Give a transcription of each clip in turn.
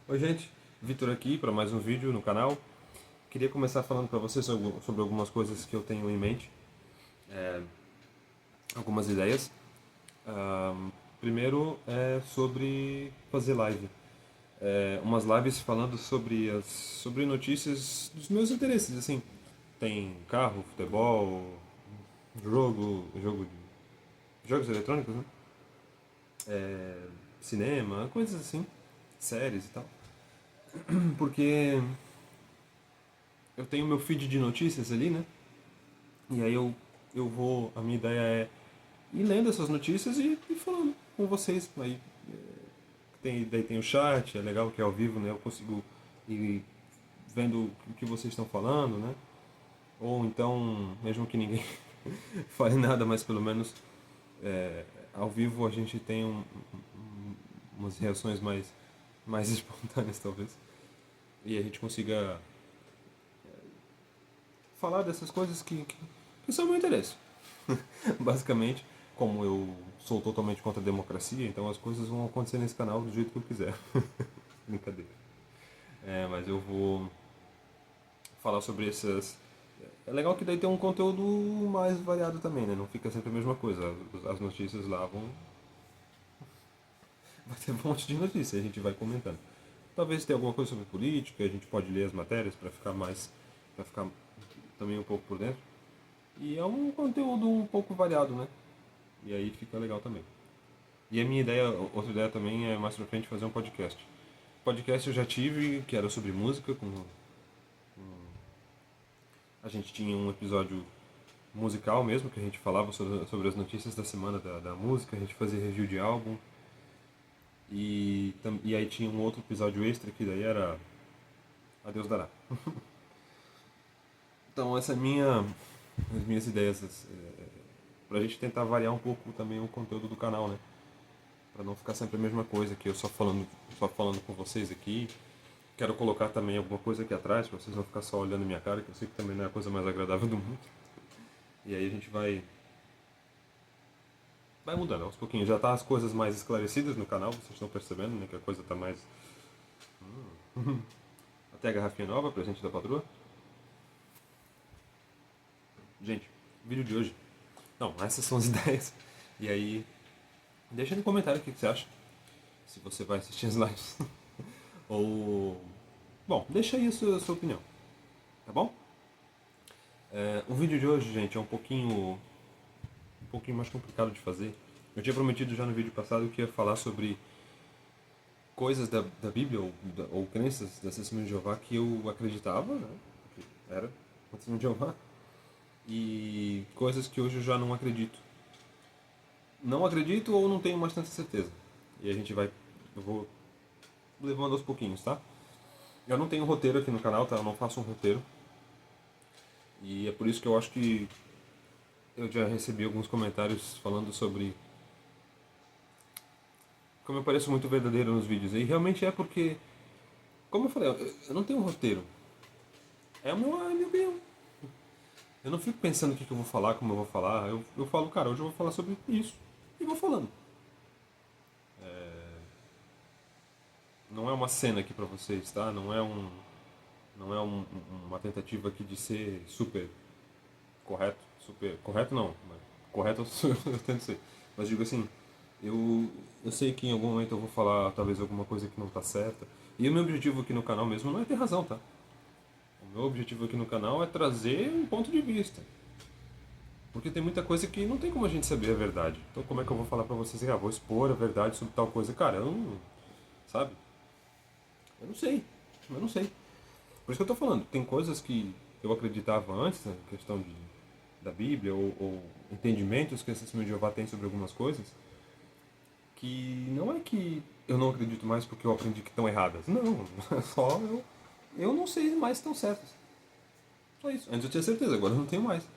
Oi gente, Vitor aqui para mais um vídeo no canal. Queria começar falando para vocês sobre algumas coisas que eu tenho em mente, algumas ideias. Primeiro é sobre fazer live. Umas lives falando sobre notícias dos meus interesses, assim. Tem carro, futebol, jogos eletrônicos, né? Cinema, coisas assim, séries e tal. Porque eu tenho meu feed de notícias ali, né? E aí a minha ideia é ir lendo essas notícias e falando com vocês. Aí daí tem o chat, é legal que é ao vivo, né? Eu consigo ir vendo o que vocês estão falando, né? Ou então, mesmo que ninguém fale nada, mas pelo menos ao vivo a gente tem umas reações mais espontâneas, talvez. E a gente consiga falar dessas coisas que são meu interesse. Basicamente, como eu sou totalmente contra a democracia, então as coisas vão acontecer nesse canal do jeito que eu quiser. Brincadeira. Mas eu vou falar sobre essas. É legal que daí tem um conteúdo mais variado também, né? Não fica sempre a mesma coisa. As notícias lá vão. Vai ter um monte de notícias, a gente vai comentando. Talvez tenha alguma coisa sobre política, a gente pode ler as matérias para ficar mais. Para ficar também um pouco por dentro. E é um conteúdo um pouco variado, né? E aí fica legal também. E a minha ideia, outra ideia também é mais pra frente fazer um podcast. Podcast eu já tive, que era sobre música, a gente tinha um episódio musical mesmo, que a gente falava sobre as notícias da semana da música, a gente fazia review de álbum, e aí tinha um outro episódio extra que daí era A Deus Dará. Então essa é as minhas ideias, pra gente tentar variar um pouco também o conteúdo do canal, né? Pra não ficar sempre a mesma coisa, que eu só falando com vocês aqui. Quero colocar também alguma coisa aqui atrás, pra vocês não ficar só olhando minha cara, que eu sei que também não é a coisa mais agradável do mundo. E aí a gente vai mudando aos pouquinhos. Já tá as coisas mais esclarecidas no canal, vocês estão percebendo, né? Que a coisa tá mais. Até a garrafinha nova, presente da patroa. Gente, vídeo de hoje. Não, essas são as ideias. E aí, deixa no comentário o que você acha. Se você vai assistir as lives. Ou. Bom, deixa aí a sua opinião, tá bom? O vídeo de hoje, gente, é um pouquinho mais complicado de fazer. Eu tinha prometido já no vídeo passado que ia falar sobre coisas da Bíblia ou crenças da Testemunha de Jeová que eu acreditava, né? Porque era Testemunha de Jeová. E coisas que hoje eu já não acredito. Não acredito ou não tenho mais tanta certeza. E a gente vai. Eu vou levando aos pouquinhos, tá? Eu não tenho roteiro aqui no canal, tá? Eu não faço um roteiro. E é por isso que eu acho que eu já recebi alguns comentários falando sobre como eu pareço muito verdadeiro nos vídeos. E realmente é porque, como eu falei, eu não tenho um roteiro. É a minha opinião. Eu não fico pensando o que eu vou falar, como eu vou falar. Eu falo, cara, hoje eu vou falar sobre isso. E vou falando. Não é uma cena aqui pra vocês, tá? Não é uma tentativa aqui de ser super correto. Super. Correto não. Correto eu tento ser. Mas digo assim, eu, eu sei que em algum momento eu vou falar talvez alguma coisa que não tá certa. E o meu objetivo aqui no canal mesmo não é ter razão, tá? O meu objetivo aqui no canal é trazer um ponto de vista. Porque tem muita coisa que não tem como a gente saber a verdade. Então como é que eu vou falar pra vocês, vou expor a verdade sobre tal coisa? Cara, eu não. Sabe? Eu não sei. Eu não sei. Por isso que eu tô falando, tem coisas que eu acreditava antes, na questão da Bíblia, ou entendimentos que a Testemunha de Jeová tem sobre algumas coisas, que não é que eu não acredito mais porque eu aprendi que estão erradas. Não, é só eu não sei mais se estão certas. Só isso. Antes eu tinha certeza, agora eu não tenho mais.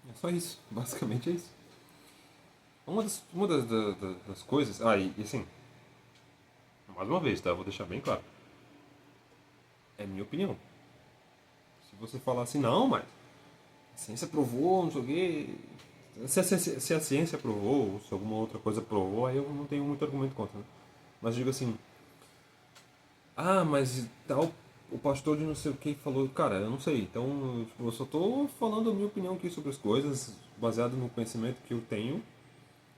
É só isso. Basicamente é isso. Uma das coisas. E assim, mais uma vez, tá? Eu vou deixar bem claro. É minha opinião. Se você falar assim, não, mas a ciência provou, não sei o quê. Se a ciência provou, ou se alguma outra coisa provou, aí eu não tenho muito argumento contra. Né? Mas digo assim, Ah, mas tal, o pastor de não sei o que falou. Cara, eu não sei. Então, tipo, eu só tô falando a minha opinião aqui sobre as coisas, baseado no conhecimento que eu tenho,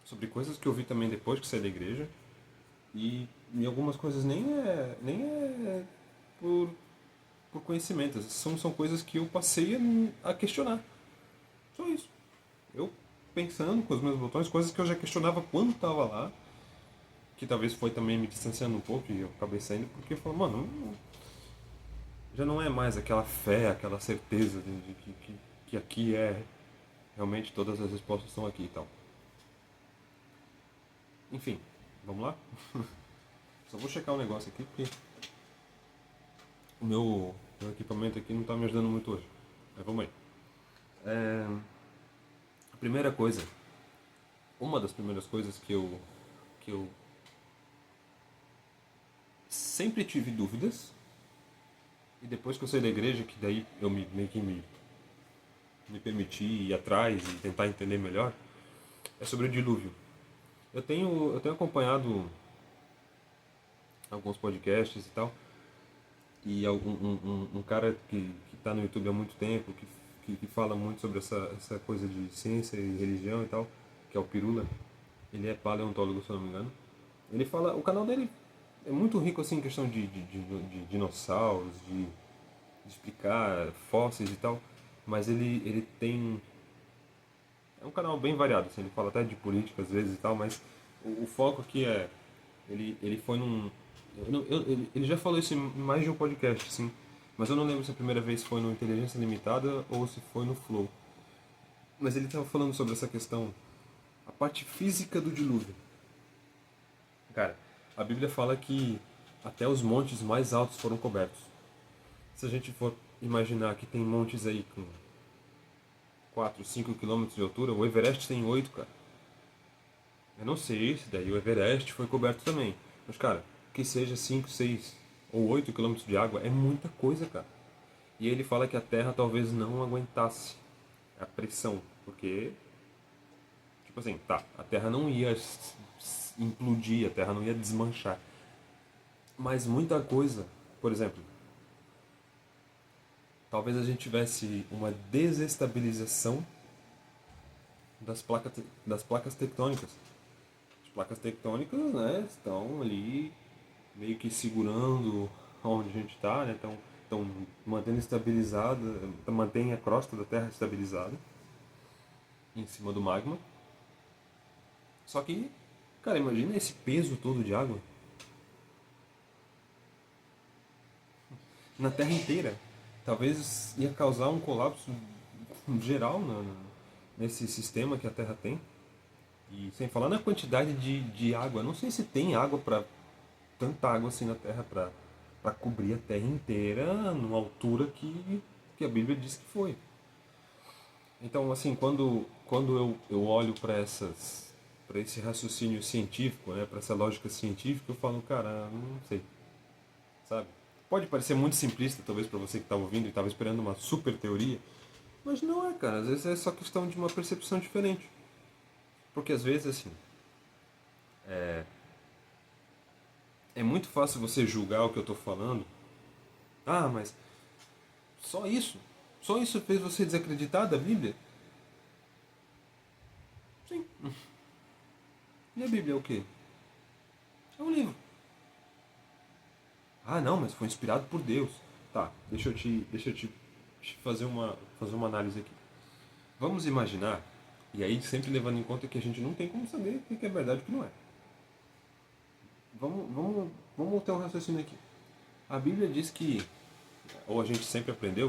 sobre coisas que eu vi também depois que saí da igreja. E algumas coisas nem é por, por conhecimento. São coisas que eu passei a questionar. Só isso. Eu pensando com os meus botões, coisas que eu já questionava quando estava lá, que talvez foi também me distanciando um pouco e eu acabei saindo, porque eu falo, mano, já não é mais aquela fé, aquela certeza de que aqui é realmente todas as respostas estão aqui e tal. Enfim, vamos lá? Só vou checar um negócio aqui porque o meu equipamento aqui não está me ajudando muito hoje. Mas vamos aí. É, a primeira coisa, uma das primeiras coisas que eu sempre tive dúvidas, e depois que eu saí da igreja, que daí eu meio que me permiti ir atrás e tentar entender melhor, é sobre o dilúvio. Eu tenho acompanhado alguns podcasts e tal, e um cara que está no YouTube há muito tempo, que fala muito sobre essa coisa de ciência e religião e tal, que é o Pirula. Ele é paleontólogo, se eu não me engano. Ele fala, o canal dele é muito rico assim em questão de dinossauros, de explicar fósseis e tal, mas ele tem é um canal bem variado, assim, ele fala até de política às vezes e tal, mas o foco aqui é ele foi num ele já falou isso em mais de um podcast, assim, mas eu não lembro se a primeira vez foi no Inteligência Limitada ou se foi no Flow. Mas ele estava falando sobre essa questão, a parte física do dilúvio. Cara, a Bíblia fala que até os montes mais altos foram cobertos. Se a gente for imaginar que tem montes aí com 4, 5 quilômetros de altura, o Everest tem 8, cara. Eu não sei se daí o Everest foi coberto também. Mas, cara, que seja 5, 6 ou 8 quilômetros de água é muita coisa, cara. E ele fala que a Terra talvez não aguentasse a pressão, porque, tipo assim, tá, a Terra não ia implodir, a Terra não ia desmanchar. Mas muita coisa, por exemplo, talvez a gente tivesse uma desestabilização das placas tectônicas. As placas tectônicas, né, estão ali meio que segurando onde a gente está, né? Estão mantendo estabilizada, mantém a crosta da Terra estabilizada em cima do magma. Só que, cara, imagina esse peso todo de água na Terra inteira. Talvez ia causar um colapso geral nesse sistema que a Terra tem. E sem falar na quantidade de água. Não sei se tem água para tanta água assim na Terra para cobrir a Terra inteira numa altura que a Bíblia diz que foi. Então, assim, quando eu olho para esse raciocínio científico, né, para essa lógica científica, eu falo, cara, não sei, sabe? Pode parecer muito simplista, talvez, para você que estava ouvindo e estava esperando uma super teoria, mas não é, cara. Às vezes é só questão de uma percepção diferente. Porque às vezes, assim, é muito fácil você julgar o que eu estou falando. Ah, mas só isso? Só isso fez você desacreditar da Bíblia? Sim. E a Bíblia é o quê? É um livro. Ah, não, mas foi inspirado por Deus. Tá, deixa eu te fazer uma análise aqui. Vamos imaginar, e aí sempre levando em conta que a gente não tem como saber o que é verdade e o que não é. Vamos ter um raciocínio aqui. A Bíblia diz que, ou a gente sempre aprendeu,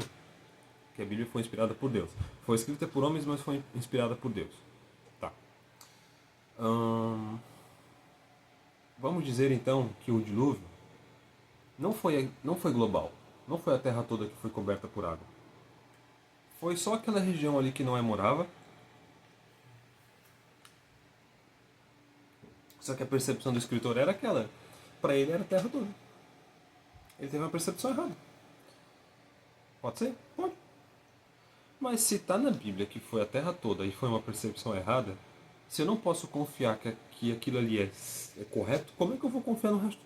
que a Bíblia foi inspirada por Deus. Foi escrita por homens, mas foi inspirada por Deus. Tá. Hum, vamos dizer então que o dilúvio não foi global. Não foi a terra toda que foi coberta por água. Foi só aquela região ali que Noé morava. Só que a percepção do escritor era aquela. Para ele era a terra toda. Ele teve uma percepção errada. Pode ser? Pode. Mas se está na Bíblia que foi a terra toda e foi uma percepção errada, se eu não posso confiar que aquilo ali é correto, como é que eu vou confiar no resto?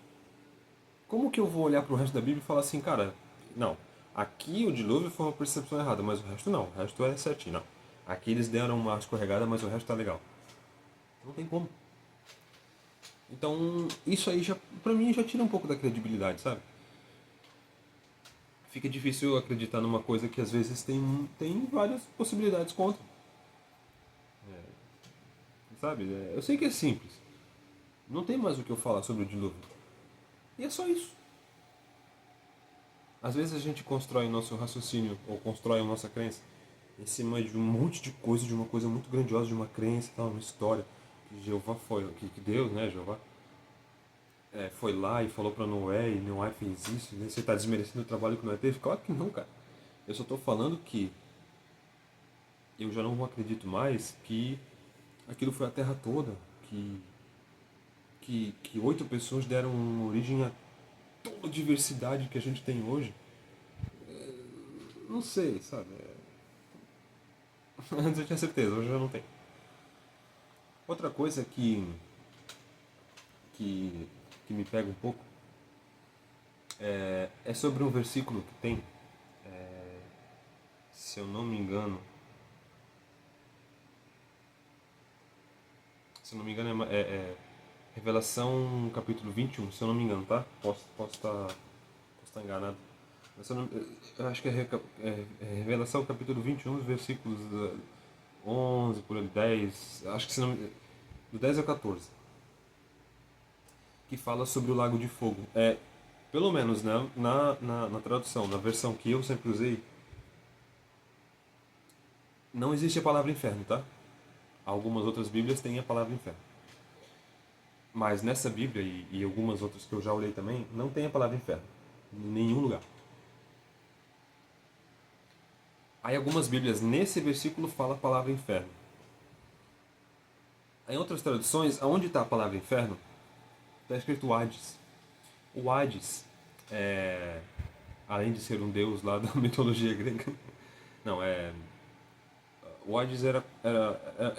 como que eu vou olhar para o resto da Bíblia e falar assim, cara, não, aqui o dilúvio foi uma percepção errada, mas o resto não, o resto é certinho, não. Aqui eles deram uma escorregada, mas o resto tá legal. Não tem como. Então, isso aí já, pra mim, já tira um pouco da credibilidade, sabe? Fica difícil acreditar numa coisa que às vezes tem várias possibilidades contra, sabe? Eu sei que é simples. Não tem mais o que eu falar sobre o dilúvio. E é só isso. Às vezes a gente constrói o nosso raciocínio, ou constrói a nossa crença, em cima de um monte de coisa, de uma coisa muito grandiosa, de uma crença, tal, uma história. Que Jeová foi, que Deus, né, Jeová, foi lá e falou pra Noé, e Noé fez isso, né? Você tá desmerecendo o trabalho que Noé teve? Claro que não, cara. Eu só tô falando que eu já não acredito mais que aquilo foi a Terra toda, que 8 pessoas deram origem a toda a diversidade que a gente tem hoje. Não sei, sabe? Antes eu tinha certeza, hoje eu não tenho. Outra coisa que, que me pega um pouco é sobre um versículo que tem, se eu não me engano, é Revelação capítulo 21, se eu não me engano, tá? Posso estar enganado. Mas eu acho que é Revelação capítulo 21, versículos 11, por ali, 10, acho que se não, do 10 ao 14, que fala sobre o lago de fogo. Pelo menos né, na tradução, na versão que eu sempre usei, não existe a palavra inferno, tá? Algumas outras bíblias têm a palavra inferno. Mas nessa Bíblia e algumas outras que eu já olhei também, não tem a palavra inferno. Em nenhum lugar. Aí algumas Bíblias, nesse versículo, fala a palavra inferno. Em outras traduções, aonde está a palavra inferno, está escrito Hades. O Hades, além de ser um deus lá da mitologia grega, não, o Hades era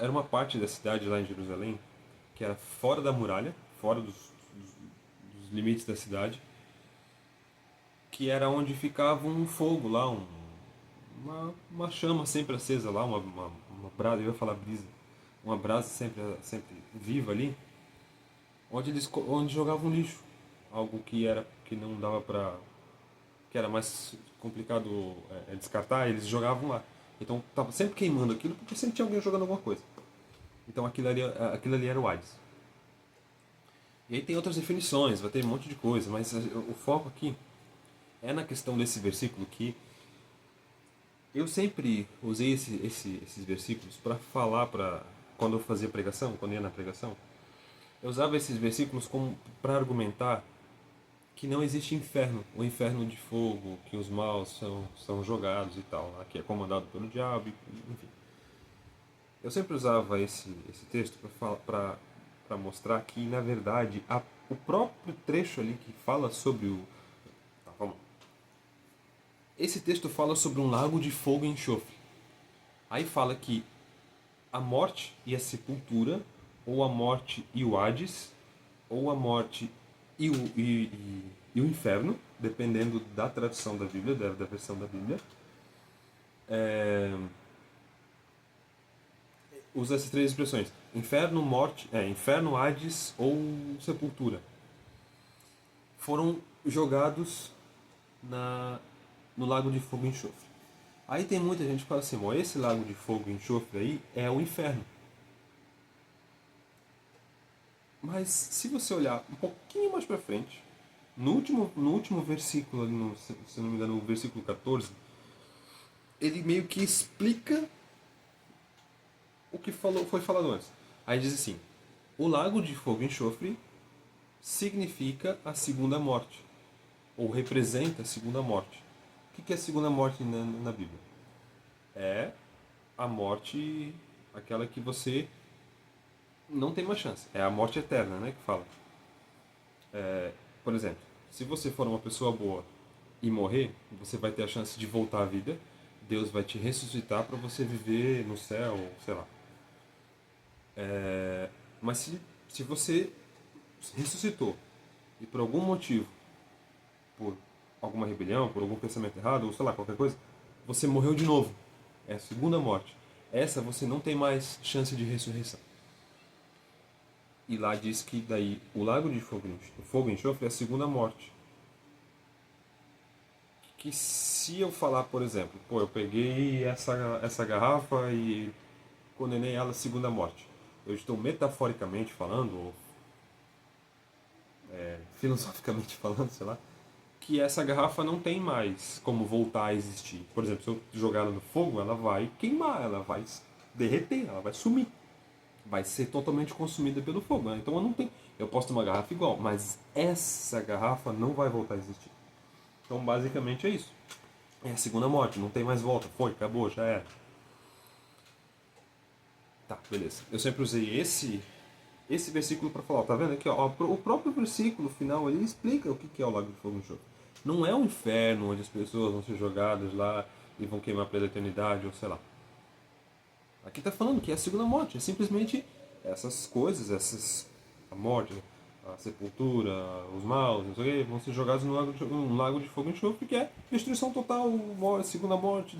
uma parte da cidade lá em Jerusalém, que era fora da muralha, fora dos limites da cidade, que era onde ficava um fogo lá, uma chama sempre acesa lá, uma brasa, eu ia falar brisa, uma brasa sempre viva ali, onde jogavam lixo, algo que não dava pra, que era mais complicado descartar, eles jogavam lá. Então tava sempre queimando aquilo porque sempre tinha alguém jogando alguma coisa. Então aquilo ali era o Hades. E aí tem outras definições, vai ter um monte de coisa, mas o foco aqui é na questão desse versículo que eu sempre usei esses versículos para falar quando eu fazia pregação, quando ia na pregação, eu usava esses versículos como para argumentar que não existe inferno, o inferno de fogo, que os maus são jogados e tal, lá, que é comandado pelo diabo, enfim. Eu sempre usava esse texto para mostrar que, na verdade, o próprio trecho ali que fala sobre o. Tá, vamos lá. Esse texto fala sobre um lago de fogo e enxofre. Aí fala que a morte e a sepultura, ou a morte e o Hades, ou a morte e o inferno, dependendo da tradução da Bíblia, da versão da Bíblia, usa essas três expressões: inferno, morte, inferno, Hades ou sepultura. Foram jogados na, no lago de fogo e enxofre. Aí tem muita gente que fala assim: esse lago de fogo e enxofre aí é o inferno. Mas se você olhar um pouquinho mais para frente, no último versículo, ali se não me engano, o versículo 14, ele meio que explica o que foi falado antes. Aí diz assim: o lago de fogo e enxofre significa a segunda morte, ou representa a segunda morte. O que é a segunda morte na Bíblia? É a morte, aquela que você não tem mais chance. É a morte eterna, né, que fala. Por exemplo, se você for uma pessoa boa e morrer, você vai ter a chance de voltar à vida. Deus vai te ressuscitar para você viver no céu, sei lá. Mas se você ressuscitou e por algum motivo por alguma rebelião, por algum pensamento errado, ou sei lá, qualquer coisa, você morreu de novo. É a segunda morte. Essa você não tem mais chance de ressurreição. E lá diz que daí o lago de fogo e enxofre é a segunda morte. Que se eu falar, por exemplo, pô, eu peguei essa garrafa e condenei ela à segunda morte. Eu estou metaforicamente falando, ou filosoficamente falando, sei lá, que essa garrafa não tem mais como voltar a existir. Por exemplo, se eu jogar ela no fogo, ela vai queimar, ela vai derreter, ela vai sumir. Vai ser totalmente consumida pelo fogo. Né? Então eu não tenho. Eu posso ter uma garrafa igual, mas essa garrafa não vai voltar a existir. Então basicamente é isso. É a segunda morte, não tem mais volta. Foi, acabou, já era. Tá, beleza. Eu sempre usei esse versículo para falar, tá vendo aqui, ó, o próprio versículo final ele explica o que é o lago de fogo e enxofre. Não é um inferno onde as pessoas vão ser jogadas lá e vão queimar pela eternidade, ou sei lá. Aqui está falando que é a segunda morte, é simplesmente essas coisas, a morte, a sepultura, os maus, não sei o quê, vão ser jogados no lago de fogo e enxofre, que é destruição total, segunda morte,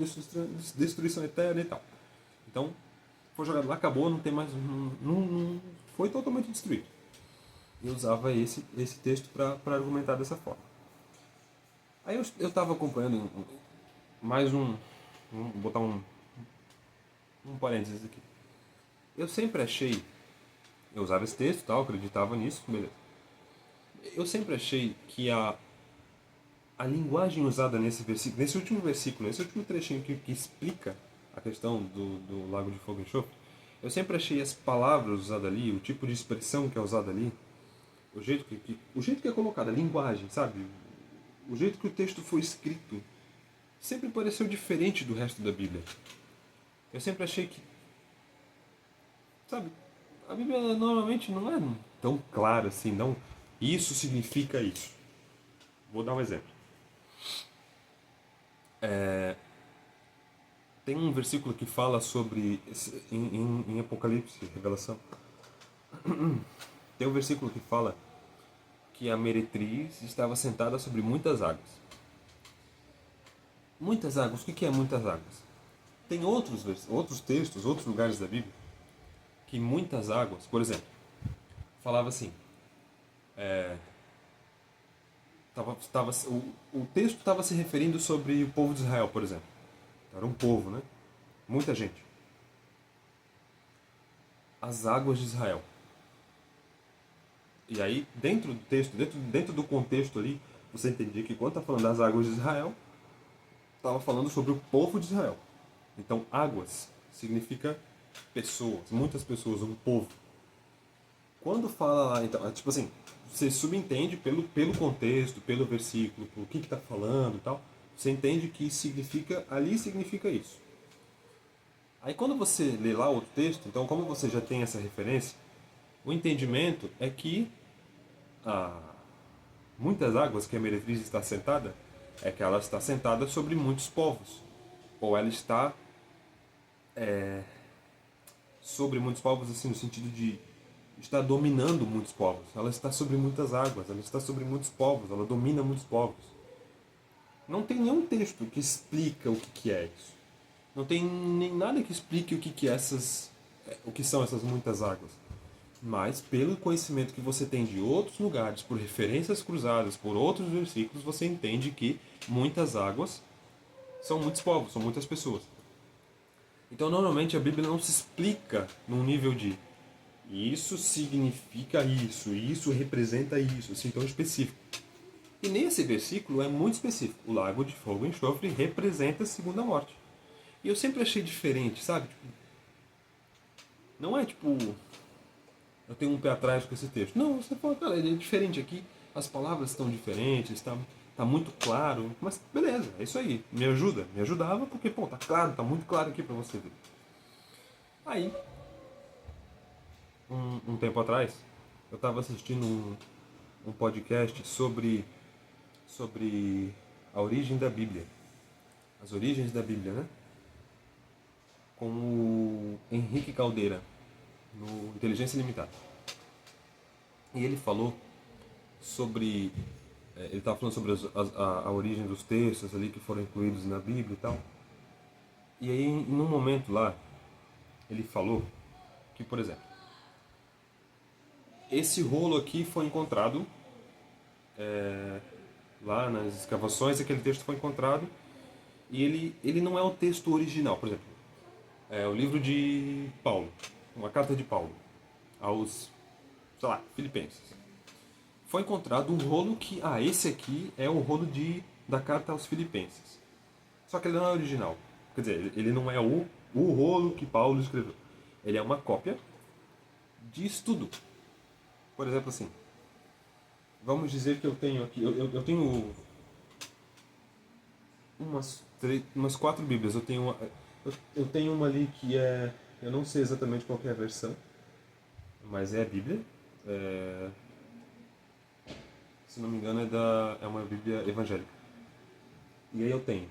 destruição eterna e tal. Então, foi jogado lá, acabou, não tem mais. Não foi totalmente destruído. E eu usava esse texto para argumentar dessa forma. Aí eu estava acompanhando mais vou botar um parênteses aqui. Eu sempre achei. Eu usava esse texto, tal, acreditava nisso, beleza. Eu sempre achei que a linguagem usada nesse versículo, nesse último trechinho que explica a questão do lago de fogo e enxofre, eu sempre achei as palavras usadas ali, o tipo de expressão que é usada ali, o jeito que é colocado, a linguagem, sabe? O jeito que o texto foi escrito, sempre pareceu diferente do resto da Bíblia. Eu sempre achei que, sabe, a Bíblia normalmente não é tão clara assim, não. Isso significa isso. Vou dar um exemplo. Tem um versículo que fala sobre, em Apocalipse, Revelação, tem um versículo que fala que a meretriz estava sentada sobre muitas águas. Muitas águas, o que é muitas águas? Tem outros textos, outros lugares da Bíblia, que muitas águas, por exemplo, falava assim, o texto estava se referindo sobre o povo de Israel, por exemplo. Era um povo, né? Muita gente. As águas de Israel. E aí, dentro do texto, dentro do contexto ali, você entendia que quando está falando das águas de Israel, estava falando sobre o povo de Israel. Então, águas significa pessoas, muitas pessoas, um povo. Quando fala lá, então, tipo assim, você subentende pelo contexto, pelo versículo, por que está falando e tal, você entende que significa, ali significa isso. Aí quando você lê lá outro texto, então como você já tem essa referência, o entendimento é que ah, muitas águas que a meretriz está sentada, é que ela está sentada sobre muitos povos. Ou ela está sobre muitos povos, assim, no sentido de estar dominando muitos povos. Ela está sobre muitas águas, ela está sobre muitos povos, ela domina muitos povos. Não tem nenhum texto que explica o que é isso. Não tem nem nada que explique o que são essas muitas águas. Mas pelo conhecimento que você tem de outros lugares, por referências cruzadas, por outros versículos, você entende que muitas águas são muitos povos, são muitas pessoas. Então, normalmente a Bíblia não se explica num nível de isso significa isso, isso representa isso, assim tão específico. E nesse versículo é muito específico. O lago de fogo e enxofre representa a segunda morte. E eu sempre achei diferente, sabe? Tipo, não é tipo, eu tenho um pé atrás com esse texto. Não, você fala, cara, ele é diferente aqui, as palavras estão diferentes, tá muito claro. Mas beleza, é isso aí. Me ajuda. Me ajudava porque, pô, tá claro, tá muito claro aqui pra você ver. Aí, um tempo atrás, eu estava assistindo um podcast sobre a origem da Bíblia. As origens da Bíblia, né? Com o Henrique Caldeira, no Inteligência Limitada. E ele falou sobre ele estava falando sobre a origem dos textos ali que foram incluídos na Bíblia e tal. E aí, num momento lá, ele falou que, por exemplo, esse rolo aqui foi encontrado lá nas escavações, aquele texto foi encontrado e ele não é o texto original. Por exemplo, é o livro de Paulo, uma carta de Paulo aos, sei lá, Filipenses. Foi encontrado um rolo que, esse aqui é o rolo da carta aos Filipenses. Só que ele não é original. Quer dizer, ele não é o rolo que Paulo escreveu. Ele é uma cópia de estudo. Por exemplo, assim, vamos dizer que eu tenho aqui, eu tenho umas 4 Bíblias. Eu tenho uma ali que é, eu não sei exatamente qual que é a versão, mas é a Bíblia. É, se não me engano é uma Bíblia evangélica. E aí eu tenho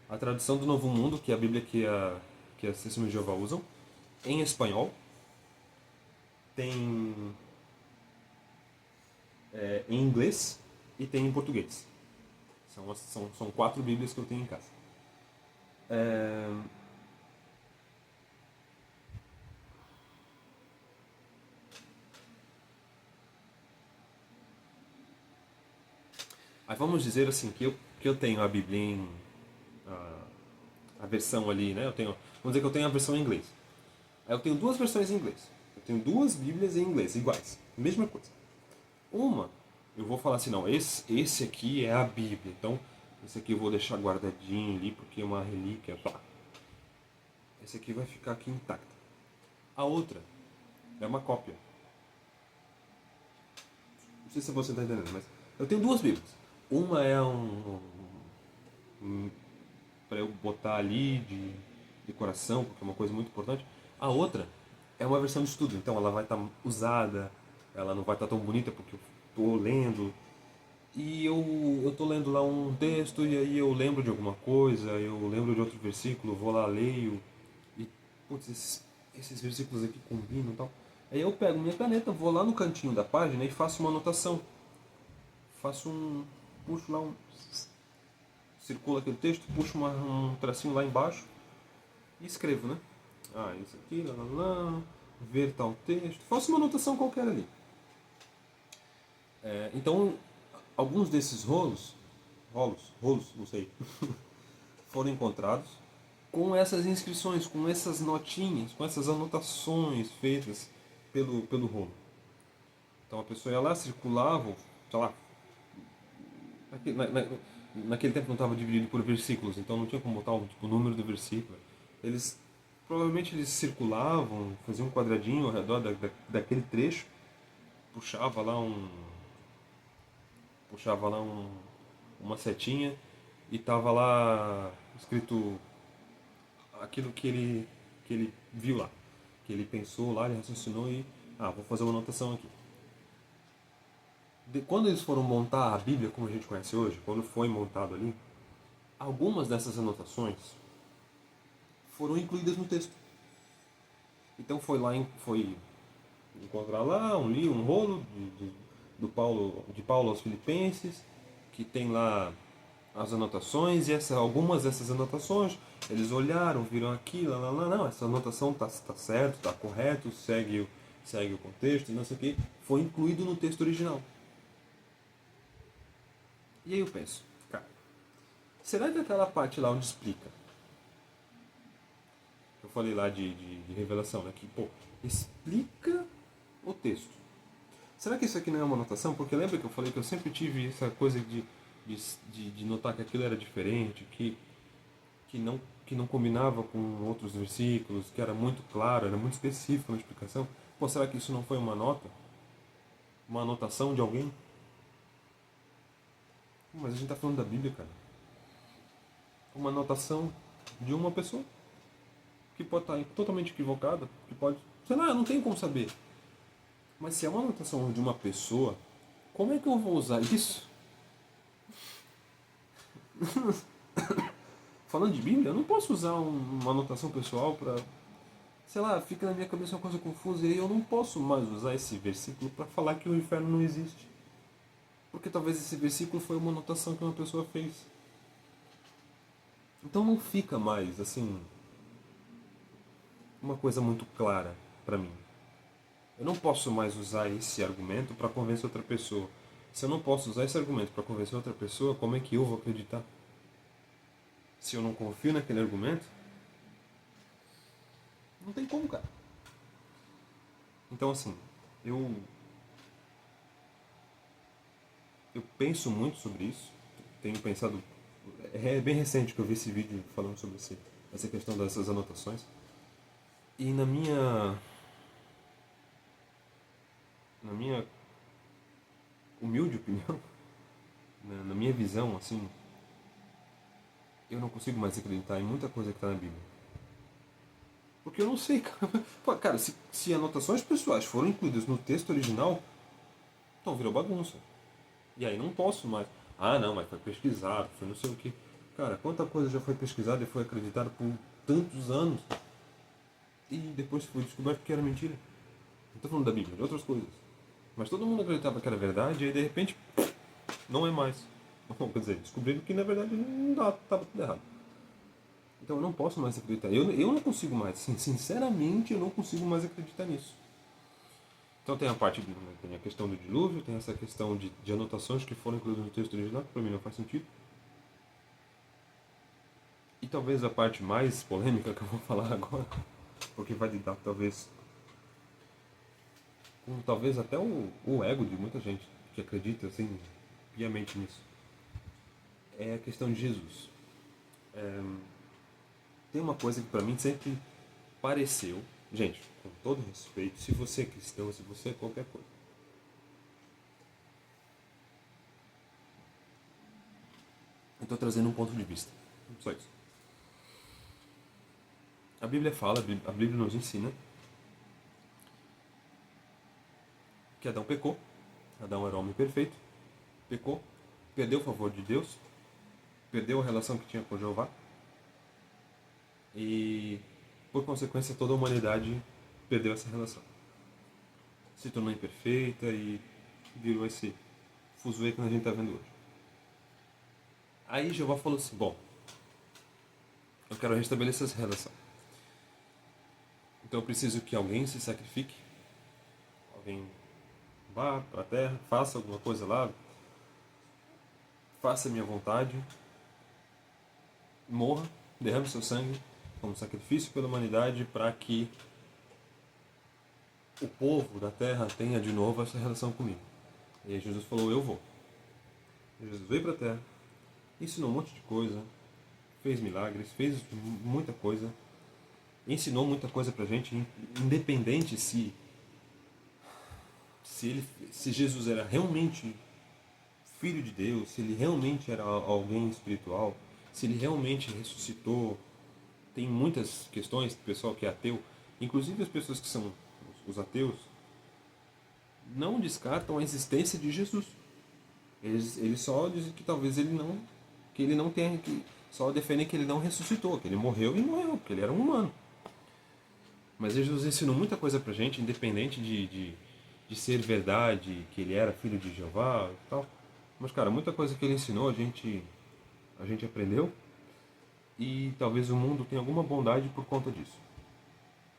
a tradução do Novo Mundo, que é a Bíblia que as Testemunhas de Jeová usam, em espanhol. Tem em inglês e tem em português. São 4 Bíblias que eu tenho em casa. Aí vamos dizer assim que eu tenho a Bíblia em a versão ali, né? Vamos dizer que eu tenho a versão em inglês. Aí eu tenho 2 versões em inglês. Eu tenho 2 Bíblias em inglês, iguais, mesma coisa. Uma, eu vou falar assim, não, esse aqui é a Bíblia, então esse aqui eu vou deixar guardadinho ali porque é uma relíquia, pá. Esse aqui vai ficar aqui intacto. A outra é uma cópia. Não sei se você está entendendo, mas eu tenho 2 Bíblias. Uma é para eu botar ali de decoração, porque é uma coisa muito importante. A outra é uma versão de estudo, então ela vai estar usada, ela não vai estar tão bonita porque eu estou lendo. E eu estou lendo lá um texto e aí eu lembro de alguma coisa, eu lembro de outro versículo, vou lá, leio e, putz, esses versículos aqui combinam e tal. Aí eu pego minha caneta, vou lá no cantinho da página e faço uma anotação. Puxo lá circula aquele texto, puxo um tracinho lá embaixo e escrevo, né? Isso aqui, lá, lá, lá, ver tal texto. Faço uma anotação qualquer ali. Então, alguns desses rolos, não sei, foram encontrados com essas inscrições, com essas notinhas, com essas anotações feitas pelo rolo. Então a pessoa ia lá, circulava, sei lá, naquele tempo não estava dividido por versículos, então não tinha como botar o número do versículo. Provavelmente eles circulavam, faziam um quadradinho ao redor daquele trecho, puxava lá uma setinha e tava lá escrito aquilo que ele viu lá, que ele pensou lá, ele raciocinou e vou fazer uma anotação aqui. Quando eles foram montar a Bíblia como a gente conhece hoje, quando foi montado ali, algumas dessas anotações foram incluídas no texto. Então foi encontrar lá um rolo de Paulo aos Filipenses, que tem lá as anotações, e algumas dessas anotações, eles olharam, viram aqui, não, essa anotação está certo, está correto, segue o contexto, não sei o que, foi incluído no texto original. E aí eu penso, cara, será que aquela parte lá onde explica, eu falei lá de revelação, né, que, explica o texto. Será que isso aqui não é uma anotação? Porque lembra que eu falei que eu sempre tive essa coisa de notar que aquilo era diferente, que não combinava com outros versículos, que era muito claro, era muito específico na explicação. Será que isso não foi uma nota? Uma anotação de alguém? Mas a gente está falando da Bíblia, cara. Uma anotação de uma pessoa que pode estar totalmente equivocada, que pode... Sei lá, eu não tenho como saber. Mas se é uma anotação de uma pessoa, como é que eu vou usar isso? Falando de Bíblia, eu não posso usar uma anotação pessoal para... Sei lá, fica na minha cabeça uma coisa confusa e eu não posso mais usar esse versículo para falar que o inferno não existe. Porque talvez esse versículo foi uma anotação que uma pessoa fez. Então não fica mais, assim, uma coisa muito clara para mim. Eu não posso mais usar esse argumento para convencer outra pessoa. Se eu não posso usar esse argumento para convencer outra pessoa, como é que eu vou acreditar? Se eu não confio naquele argumento, não tem como, cara. Então, assim, eu eu penso muito sobre isso. Tenho pensado. É bem recente que eu vi esse vídeo falando sobre essa questão dessas anotações. E na minha humilde opinião, na minha visão, assim, eu não consigo mais acreditar em muita coisa que está na Bíblia. Porque eu não sei, cara. Pô, cara, se anotações pessoais foram incluídas no texto original, então virou bagunça. E aí não posso mais. Ah, não, mas foi pesquisado, foi não sei o que. Cara, quanta coisa já foi pesquisada e foi acreditada por tantos anos e depois foi descoberto que era mentira. Não tô falando da Bíblia, de outras coisas. Mas todo mundo acreditava que era verdade e aí de repente não é mais. Quer dizer, descobriram que na verdade não dá, estava tudo errado. Então eu não posso mais acreditar. Eu não consigo mais. Sinceramente, eu não consigo mais acreditar nisso. Então tem a parte, tem a questão do dilúvio, tem essa questão de anotações que foram incluídas no texto original, que para mim não faz sentido. E talvez a parte mais polêmica que eu vou falar agora, porque vai lidar talvez com talvez até o ego de muita gente que acredita assim piamente nisso, é a questão de Jesus. Tem uma coisa que para mim sempre pareceu, gente, com todo respeito, se você é cristão, se você é qualquer coisa, eu estou trazendo um ponto de vista, só isso. A Bíblia fala, a Bíblia nos ensina que Adão pecou. Adão era homem perfeito, pecou, perdeu o favor de Deus, perdeu a relação que tinha com Jeová e, por consequência, toda a humanidade perdeu essa relação. Se tornou imperfeita e virou esse fuzuê que a gente está vendo hoje. Aí Jeová falou assim, bom, eu quero restabelecer essa relação. Então eu preciso que alguém se sacrifique, alguém vá para a terra, faça alguma coisa lá, faça a minha vontade, morra, derrame seu sangue como sacrifício pela humanidade para que o povo da terra tenha de novo essa relação comigo. E aí Jesus falou, eu vou. Jesus veio para a terra, ensinou um monte de coisa, fez milagres, fez muita coisa, ensinou muita coisa pra gente, independente se Jesus era realmente filho de Deus, se ele realmente era alguém espiritual, se ele realmente ressuscitou. Tem muitas questões do pessoal que é ateu, inclusive as pessoas que são os ateus, não descartam a existência de Jesus. Eles só dizem que talvez ele não tenha, que só defendem que ele não ressuscitou, que ele morreu e morreu, porque ele era um humano. Mas Jesus ensinou muita coisa pra gente, independente de ser verdade, que ele era filho de Jeová e tal. Mas, cara, muita coisa que ele ensinou a gente aprendeu e talvez o mundo tenha alguma bondade por conta disso.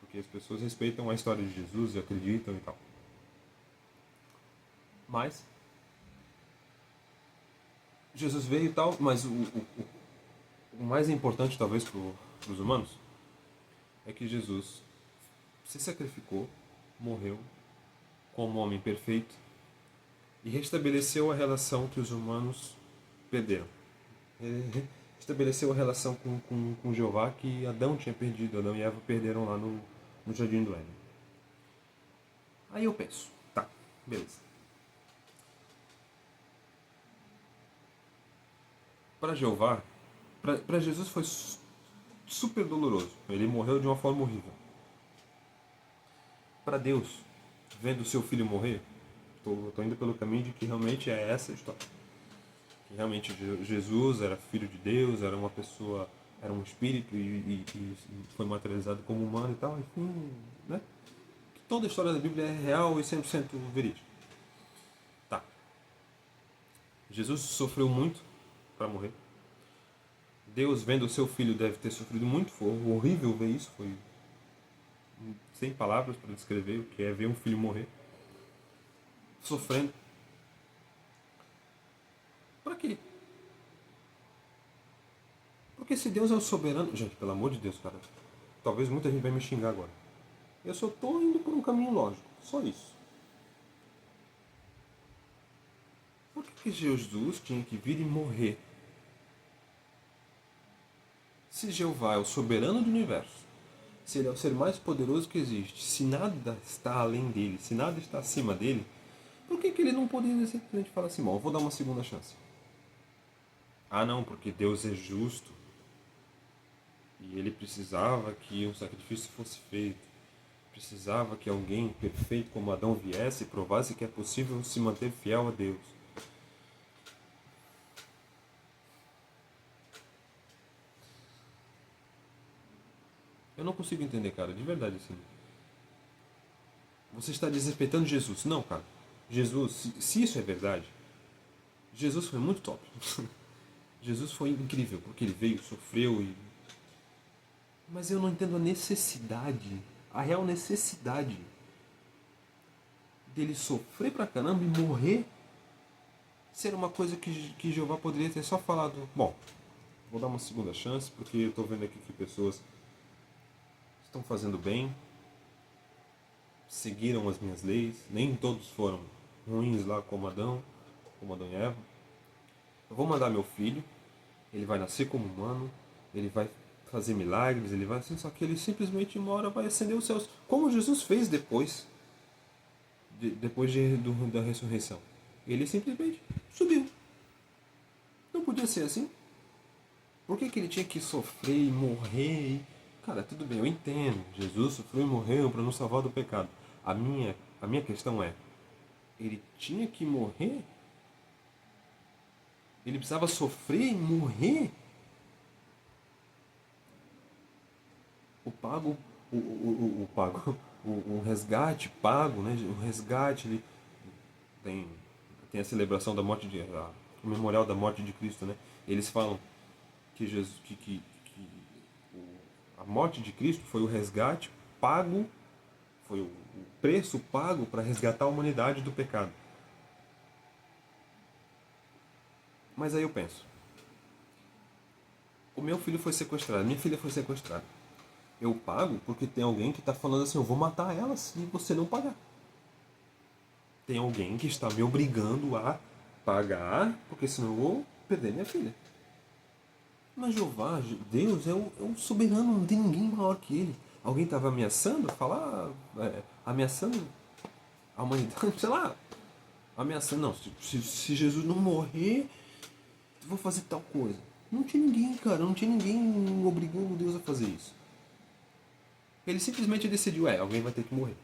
Porque as pessoas respeitam a história de Jesus e acreditam e tal. Mas Jesus veio e tal, mas o mais importante talvez para os humanos é que Jesus se sacrificou, morreu como homem perfeito e restabeleceu a relação que os humanos perderam. Ele estabeleceu a relação com Jeová que Adão tinha perdido, Adão e Eva perderam lá no Jardim do Éden. Aí eu penso, tá, beleza. Para Jeová, para Jesus foi super doloroso. Ele morreu de uma forma horrível. Para Deus, vendo o seu filho morrer, estou indo pelo caminho de que realmente é essa a história. Que realmente Jesus era filho de Deus, era uma pessoa, era um espírito e foi materializado como humano e tal, enfim, né? Toda a história da Bíblia é real e 100% verídica. Tá. Jesus sofreu muito para morrer. Deus, vendo o seu filho, deve ter sofrido muito. Foi horrível ver isso. Foi sem palavras para descrever o que é ver um filho morrer. Sofrendo. Para quê? Porque se Deus é o soberano... Gente, pelo amor de Deus, cara. Talvez muita gente vai me xingar agora. Eu só estou indo por um caminho lógico. Só isso. Por que Jesus tinha que vir e morrer? Se Jeová é o soberano do universo, se ele é o ser mais poderoso que existe, se nada está além dele, se nada está acima dele, por que ele não poderia simplesmente falar assim, bom, eu vou dar uma segunda chance? Ah não, porque Deus é justo e ele precisava que um sacrifício fosse feito. Precisava que alguém perfeito como Adão viesse e provasse que é possível se manter fiel a Deus. Eu não consigo entender, cara, de verdade assim. Você está desrespeitando Jesus. Não, cara. Jesus, se isso é verdade, Jesus foi muito top. Jesus foi incrível, porque ele veio, sofreu e... Mas eu não entendo a necessidade, a real necessidade dele sofrer pra caramba e morrer ser uma coisa que Jeová poderia ter só falado, bom, vou dar uma segunda chance, porque eu estou vendo aqui que pessoas estão fazendo bem, seguiram as minhas leis, nem todos foram ruins lá como Adão e Eva. Eu vou mandar meu filho, ele vai nascer como humano, ele vai fazer milagres, ele vai assim, só que ele simplesmente uma hora vai acender os céus, como Jesus fez depois da ressurreição. Ele simplesmente subiu. Não podia ser assim. Por que ele tinha que sofrer e morrer? Cara, tudo bem, eu entendo. Jesus sofreu e morreu para nos salvar do pecado. A minha questão é, ele tinha que morrer? Ele precisava sofrer e morrer? O pago, o pago, o resgate pago, né? O resgate, ele tem a celebração da morte o memorial da morte de Cristo, né? Eles falam que Jesus, a morte de Cristo foi o resgate pago, foi o preço pago para resgatar a humanidade do pecado. Mas aí eu penso, o meu filho foi sequestrado, minha filha foi sequestrada. Eu pago porque tem alguém que está falando assim, eu vou matar ela se você não pagar. Tem alguém que está me obrigando a pagar, porque senão eu vou perder minha filha. Mas Jeová, Deus é o soberano, não tem ninguém maior que ele. Alguém estava ameaçando, ameaçando a humanidade, sei lá, ameaçando, não, se Jesus não morrer, eu vou fazer tal coisa. Não tinha ninguém, cara, não tinha ninguém obrigando Deus a fazer isso. Ele simplesmente decidiu, alguém vai ter que morrer.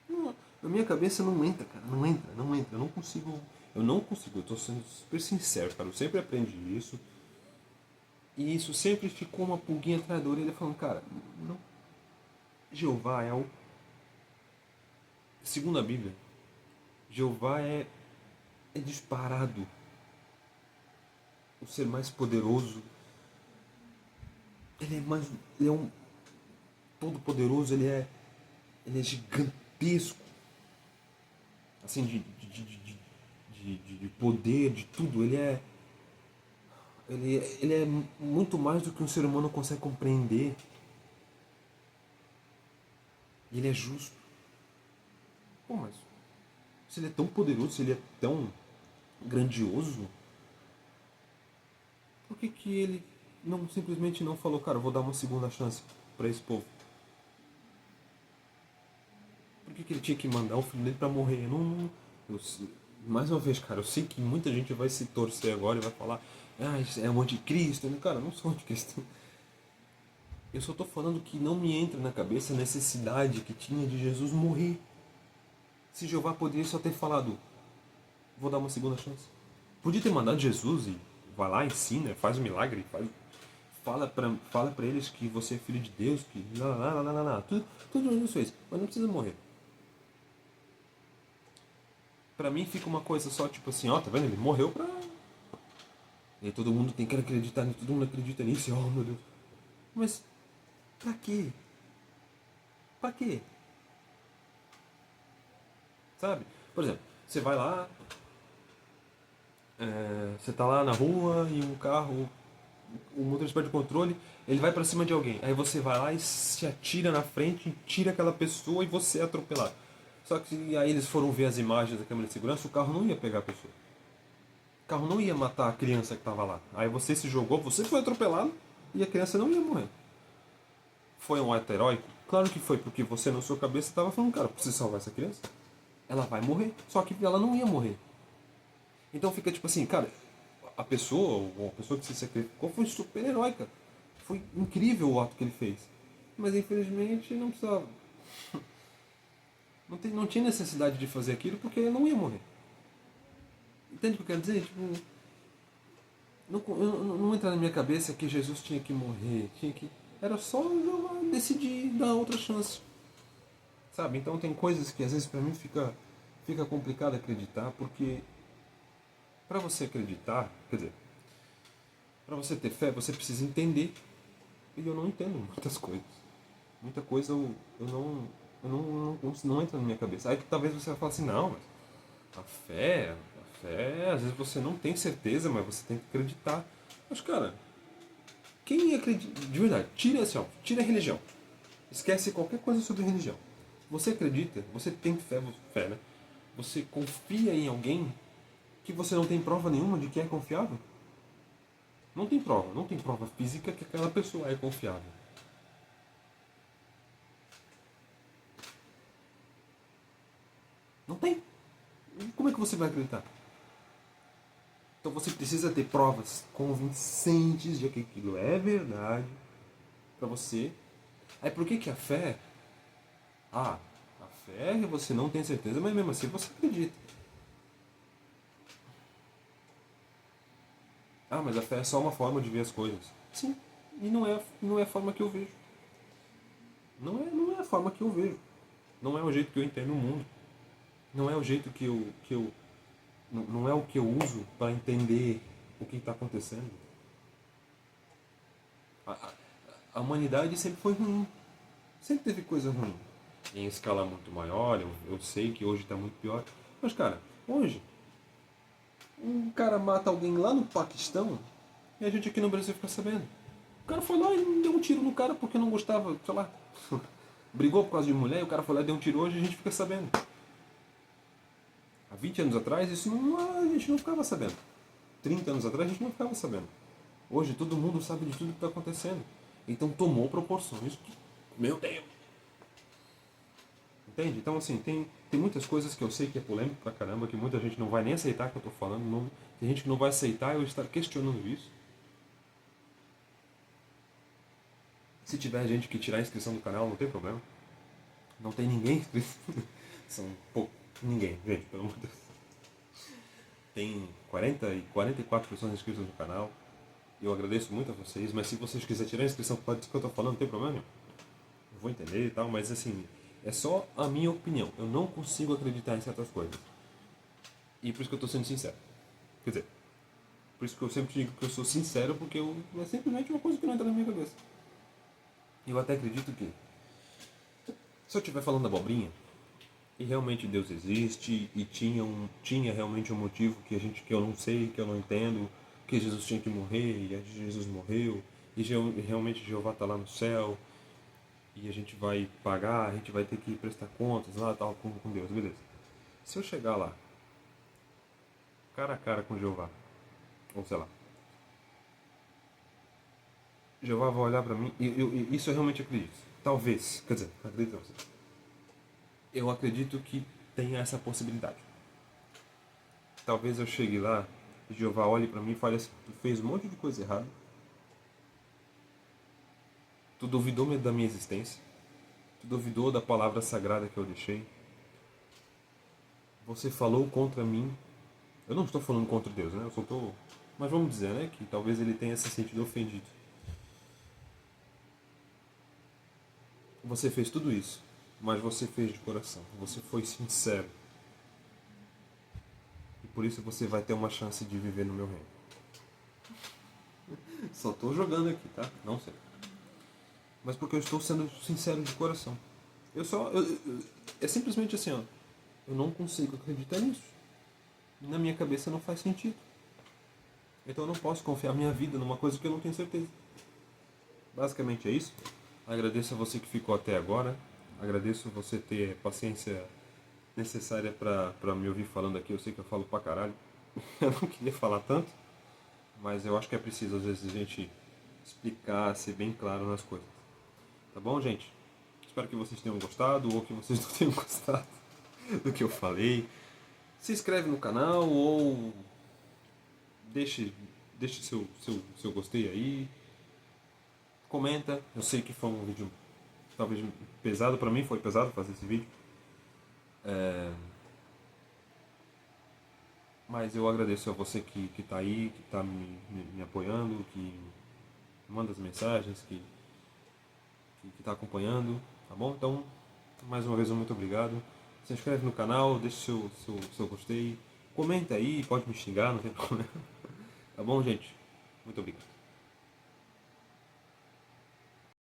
Não, na minha cabeça não entra, cara, não entra. Eu não consigo, eu tô sendo super sincero, cara, eu sempre aprendi isso. E isso sempre ficou uma pulguinha atrás da orelha falando, cara, não. Jeová é o... Segundo a Bíblia, Jeová é disparado o ser mais poderoso. Ele é um todo poderoso, ele é gigantesco. Assim, de poder, de tudo. Ele é muito mais do que um ser humano consegue compreender. E ele é justo. Pô, mas se ele é tão poderoso, se ele é tão grandioso, por que ele não simplesmente não falou, cara, eu vou dar uma segunda chance para esse povo? Por que ele tinha que mandar o filho dele para morrer? Mais uma vez, cara, eu sei que muita gente vai se torcer agora e vai falar, isso é um anticristo. Cara, eu não sou anticristo. Eu só tô falando que não me entra na cabeça a necessidade que tinha de Jesus morrer. Se Jeová poderia só ter falado, vou dar uma segunda chance. Podia ter mandado Jesus e vai lá, ensina, faz um milagre, fala pra eles que você é filho de Deus, que tudo Jesus fez, mas não precisa morrer. pra mim fica uma coisa só, tipo assim, ó, tá vendo? Ele morreu pra... E aí todo mundo tem que acreditar nisso, todo mundo acredita nisso, e, oh meu Deus. Mas, pra quê? Pra quê? Sabe? Por exemplo, você vai lá, você tá lá na rua e um carro, o motorista perde o controle, ele vai pra cima de alguém. Aí você vai lá e se atira na frente, tira aquela pessoa e você é atropelado. Só que aí eles foram ver as imagens da câmera de segurança, o carro não ia pegar a pessoa. O carro não ia matar a criança que estava lá. Aí você se jogou, você foi atropelado e a criança não ia morrer. Foi um ato heróico? Claro que foi, porque você na sua cabeça estava falando, cara, preciso salvar essa criança. Ela vai morrer. Só que ela não ia morrer. Então fica tipo assim, cara, a pessoa, ou a pessoa que se sacrificou foi super heróica. Foi incrível o ato que ele fez. Mas infelizmente não precisava. Não tinha necessidade de fazer aquilo porque ele não ia morrer. Entende o que eu quero dizer? Tipo, não entra na minha cabeça que Jesus tinha que morrer. Era só decidir dar outra chance. Sabe? Então tem coisas que às vezes pra mim fica complicado acreditar, porque pra você acreditar, quer dizer, pra você ter fé, você precisa entender. E eu não entendo muitas coisas. Muita coisa eu não entra na minha cabeça. Aí talvez você vai falar assim, não, mas a fé, às vezes você não tem certeza, mas você tem que acreditar. Mas, cara, quem acredita, de verdade, tira assim, ó, tira a religião. Esquece qualquer coisa sobre religião. Você acredita, você tem fé, né? Você confia em alguém que você não tem prova nenhuma de que é confiável? Não tem prova física que aquela pessoa é confiável. Não tem. Como é que você vai acreditar? Então você precisa ter provas convincentes de que aquilo é verdade para você. Aí por que a fé? Ah, a fé é que você não tem certeza, mas mesmo assim você acredita. Ah, mas a fé é só uma forma de ver as coisas. Sim, e não é a forma que eu vejo. Não é a forma que eu vejo. Não é o jeito que eu entendo o mundo. Não é o jeito que eu não é o que eu uso para entender o que está acontecendo. A, a, a humanidade sempre foi ruim. Sempre teve coisa ruim. Em escala muito maior, eu sei que hoje está muito pior. Mas, cara, hoje, um cara mata alguém lá no Paquistão e a gente aqui no Brasil fica sabendo. O cara foi lá e deu um tiro no cara porque não gostava, sei lá. Brigou por causa de mulher e o cara foi lá e deu um tiro hoje e a gente fica sabendo. Há 20 anos atrás, isso a gente não ficava sabendo. 30 anos atrás, a gente não ficava sabendo. Hoje, todo mundo sabe de tudo que está acontecendo. Então, tomou proporções que, meu Deus. Entende? Então, assim, tem muitas coisas que eu sei que é polêmico pra caramba, que muita gente não vai nem aceitar que eu tô falando. Tem gente que não vai aceitar eu estar questionando isso. Se tiver gente que tirar a inscrição do canal, não tem problema. Não tem ninguém inscrito. São pouco. Ninguém, gente, pelo amor de Deus. Tem 44 pessoas inscritas no canal. Eu agradeço muito a vocês, mas se vocês quiserem tirar a inscrição por causa disso que eu tô falando, não tem problema nenhum. Eu vou entender e tal, mas assim, é só a minha opinião. Eu não consigo acreditar em certas coisas. E por isso que eu tô sendo sincero. Quer dizer, por isso que eu sempre digo que eu sou sincero, porque é simplesmente uma coisa que não entra na minha cabeça. E eu até acredito que, se eu estiver falando abobrinha, e realmente Deus existe, e tinha realmente um motivo que eu não sei, que eu não entendo, que Jesus tinha que morrer, e aí Jesus morreu, e realmente Jeová está lá no céu, e a gente vai pagar, a gente vai ter que prestar contas lá, tal, com Deus, beleza. Se eu chegar lá, cara a cara com Jeová, ou sei lá, Jeová vai olhar pra mim, e isso eu realmente acredito. Talvez, quer dizer, acredito em você. Eu acredito que tenha essa possibilidade. Talvez eu chegue lá e Jeová olhe pra mim e fale assim: tu fez um monte de coisa errada, tu duvidou da minha existência, tu duvidou da palavra sagrada que eu deixei, você falou contra mim. Eu não estou falando contra Deus, né? Eu só estou. Mas vamos dizer, né? Que talvez ele tenha se sentido ofendido. Você fez tudo isso, mas você fez de coração. Você foi sincero. por isso você vai ter uma chance de viver no meu reino. Só tô jogando aqui, tá? Não sei. Mas porque eu estou sendo sincero de coração. É simplesmente assim, ó. Eu não consigo acreditar nisso. Na minha cabeça não faz sentido. Então eu não posso confiar minha vida numa coisa que eu não tenho certeza. Basicamente é isso. Agradeço a você que ficou até agora. Agradeço você ter paciência necessária pra me ouvir falando aqui. Eu sei que eu falo pra caralho. Eu não queria falar tanto, mas eu acho que é preciso às vezes a gente explicar, ser bem claro nas coisas. Tá bom, gente? Espero que vocês tenham gostado ou que vocês não tenham gostado do que eu falei. Se inscreve no canal ou deixe seu gostei aí. Comenta. Eu sei que foi um vídeo talvez pesado pra mim, foi pesado fazer esse vídeo. Mas eu agradeço a você que tá aí, que tá me apoiando, que manda as mensagens, que tá acompanhando, tá bom? Então, mais uma vez, muito obrigado. Se inscreve no canal, deixa seu gostei, comenta aí, pode me xingar, não tem problema. Tá bom, gente? Muito obrigado.